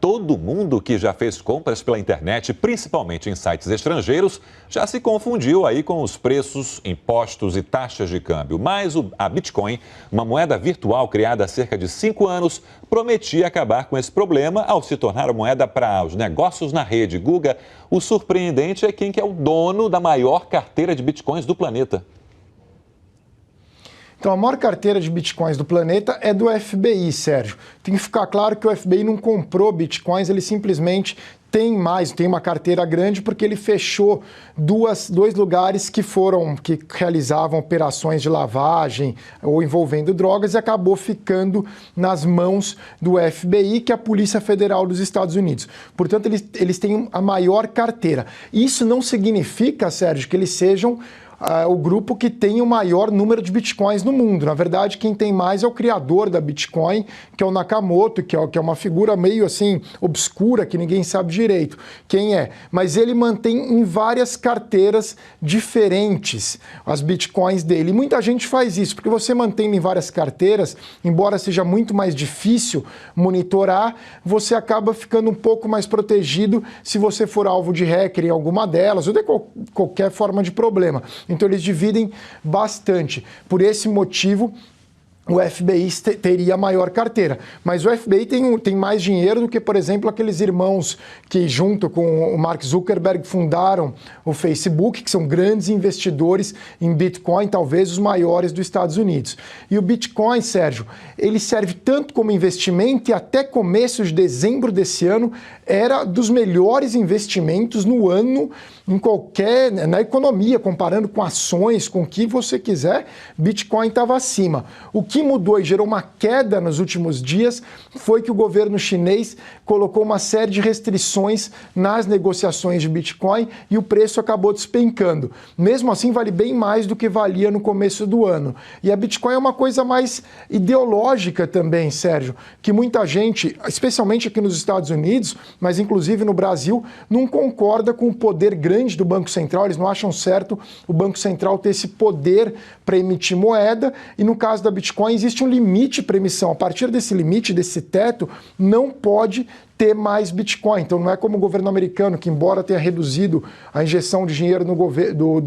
todo mundo que já fez compras pela internet, principalmente em sites estrangeiros, já se confundiu aí com os preços, impostos e taxas de câmbio. Mas a Bitcoin, uma moeda virtual criada há cerca de 5 anos, prometia acabar com esse problema ao se tornar a moeda para os negócios na rede. Guga, o surpreendente é quem que é o dono da maior carteira de Bitcoins do planeta. Então, a maior carteira de bitcoins do planeta é do FBI, Sérgio. Tem que ficar claro que o FBI não comprou bitcoins, ele simplesmente tem uma carteira grande porque ele fechou dois lugares que realizavam operações de lavagem ou envolvendo drogas e acabou ficando nas mãos do FBI, que é a Polícia Federal dos Estados Unidos. Portanto, eles têm a maior carteira. Isso não significa, Sérgio, que eles sejam o grupo que tem o maior número de bitcoins no mundo. Na verdade, quem tem mais é o criador da Bitcoin, que é o Nakamoto, que é uma figura meio assim obscura, que ninguém sabe direito quem é. Mas ele mantém em várias carteiras diferentes as Bitcoins dele. E muita gente faz isso, porque você mantém em várias carteiras, embora seja muito mais difícil monitorar, você acaba ficando um pouco mais protegido se você for alvo de hacker em alguma delas, ou de qualquer forma de problema. Então, eles dividem bastante. Por esse motivo, o FBI teria a maior carteira. Mas o FBI tem mais dinheiro do que, por exemplo, aqueles irmãos que, junto com o Mark Zuckerberg, fundaram o Facebook, que são grandes investidores em Bitcoin, talvez os maiores dos Estados Unidos. E o Bitcoin, Sérgio, ele serve tanto como investimento e até começo de dezembro desse ano era dos melhores investimentos no ano na economia, comparando com ações, com o que você quiser, Bitcoin estava acima. O que mudou e gerou uma queda nos últimos dias foi que o governo chinês colocou uma série de restrições nas negociações de Bitcoin e o preço acabou despencando. Mesmo assim, vale bem mais do que valia no começo do ano. E a Bitcoin é uma coisa mais ideológica também, Sérgio, que muita gente, especialmente aqui nos Estados Unidos, mas inclusive no Brasil, não concorda com o poder grande do Banco Central. Eles não acham certo o Banco Central ter esse poder para emitir moeda, e no caso da Bitcoin existe um limite para emissão. A partir desse limite, desse teto, não pode ter mais Bitcoin. Então não é como o governo americano, que embora tenha reduzido a injeção de dinheiro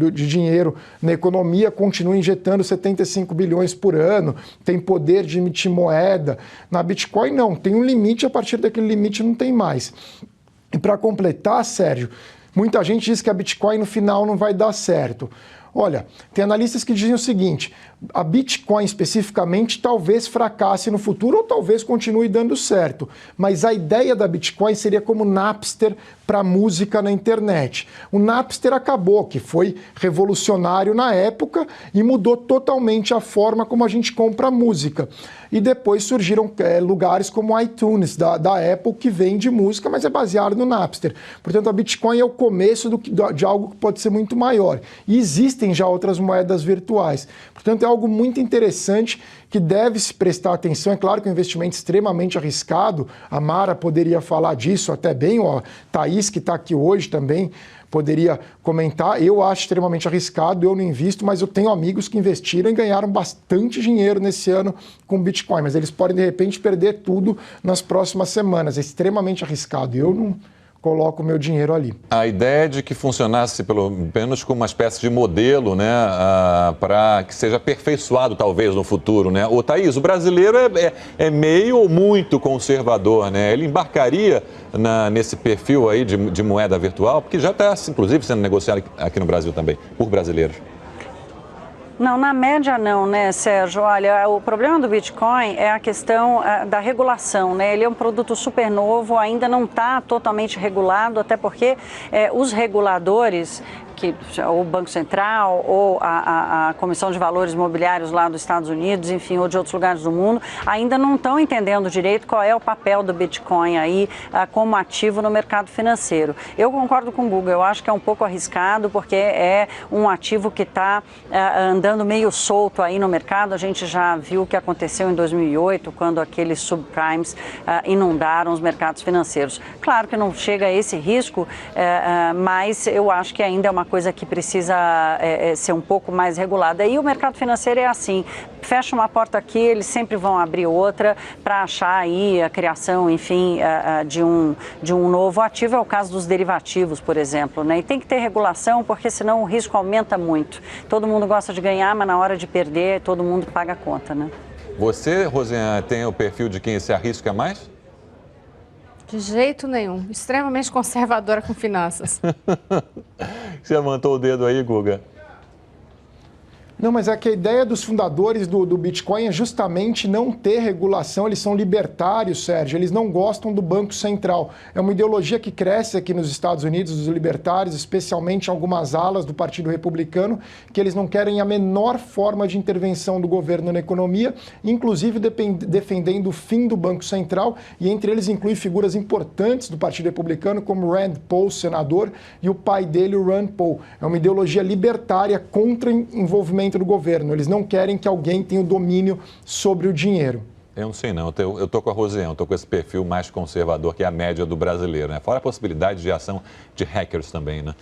de dinheiro na economia, continua injetando 75 bilhões por ano, tem poder de emitir moeda. Na Bitcoin não, tem um limite, a partir daquele limite não tem mais. E para completar, Sérgio, muita gente diz que a Bitcoin no final não vai dar certo. Olha, tem analistas que dizem o seguinte: a Bitcoin especificamente talvez fracasse no futuro ou talvez continue dando certo, mas a ideia da Bitcoin seria como Napster para música na internet. O Napster acabou, que foi revolucionário na época e mudou totalmente a forma como a gente compra música. E depois surgiram lugares como o iTunes da Apple, que vende música, mas é baseado no Napster. Portanto, a Bitcoin é o começo de algo que pode ser muito maior. E existem já outras moedas virtuais. Portanto, é algo muito interessante que deve se prestar atenção. É claro que é um investimento extremamente arriscado. A Mara poderia falar disso até bem, a Thaís, que está aqui hoje também, poderia comentar. Eu acho extremamente arriscado, eu não invisto, mas eu tenho amigos que investiram e ganharam bastante dinheiro nesse ano com Bitcoin, mas eles podem, de repente, perder tudo nas próximas semanas. É extremamente arriscado. Eu não coloco o meu dinheiro ali. A ideia de que funcionasse pelo menos como uma espécie de modelo, né, para que seja aperfeiçoado talvez no futuro, né? Ô, Thaís, o brasileiro é meio ou muito conservador, né? Ele embarcaria nesse perfil aí de moeda virtual, porque já está, inclusive, sendo negociado aqui no Brasil também, por brasileiros. Não, na média não, né, Sérgio? Olha, o problema do Bitcoin é a questão da regulação, né? Ele é um produto super novo, ainda não está totalmente regulado, até porque os reguladores, ou o Banco Central, ou a Comissão de Valores Mobiliários lá dos Estados Unidos, enfim, ou de outros lugares do mundo, ainda não estão entendendo direito qual é o papel do Bitcoin aí como ativo no mercado financeiro. Eu concordo com o Guga, eu acho que é um pouco arriscado, porque é um ativo que está andando meio solto aí no mercado. A gente já viu o que aconteceu em 2008, quando aqueles subprimes inundaram os mercados financeiros. Claro que não chega a esse risco, mas eu acho que ainda é uma coisa que precisa ser um pouco mais regulada. E o mercado financeiro é assim, fecha uma porta aqui, eles sempre vão abrir outra para achar aí a criação, enfim, de um novo ativo. É o caso dos derivativos, por exemplo, né? E tem que ter regulação, porque senão o risco aumenta muito. Todo mundo gosta de ganhar, mas na hora de perder, todo mundo paga a conta, né? Você, Rosiane, tem o perfil de quem se arrisca mais? De jeito nenhum. Extremamente conservadora com finanças. Você levantou o dedo aí, Guga? Não, mas é que a ideia dos fundadores do Bitcoin é justamente não ter regulação. Eles são libertários, Sérgio. Eles não gostam do Banco Central. É uma ideologia que cresce aqui nos Estados Unidos, dos libertários, especialmente em algumas alas do Partido Republicano, que eles não querem a menor forma de intervenção do governo na economia, inclusive defendendo o fim do Banco Central, e entre eles inclui figuras importantes do Partido Republicano, como Rand Paul, senador, e o pai dele, o Ron Paul. É uma ideologia libertária contra envolvimento do governo. Eles não querem que alguém tenha o domínio sobre o dinheiro. Eu não sei não, eu estou com a Rosiane, estou com esse perfil mais conservador que é a média do brasileiro, né? Fora a possibilidade de ação de hackers também, né?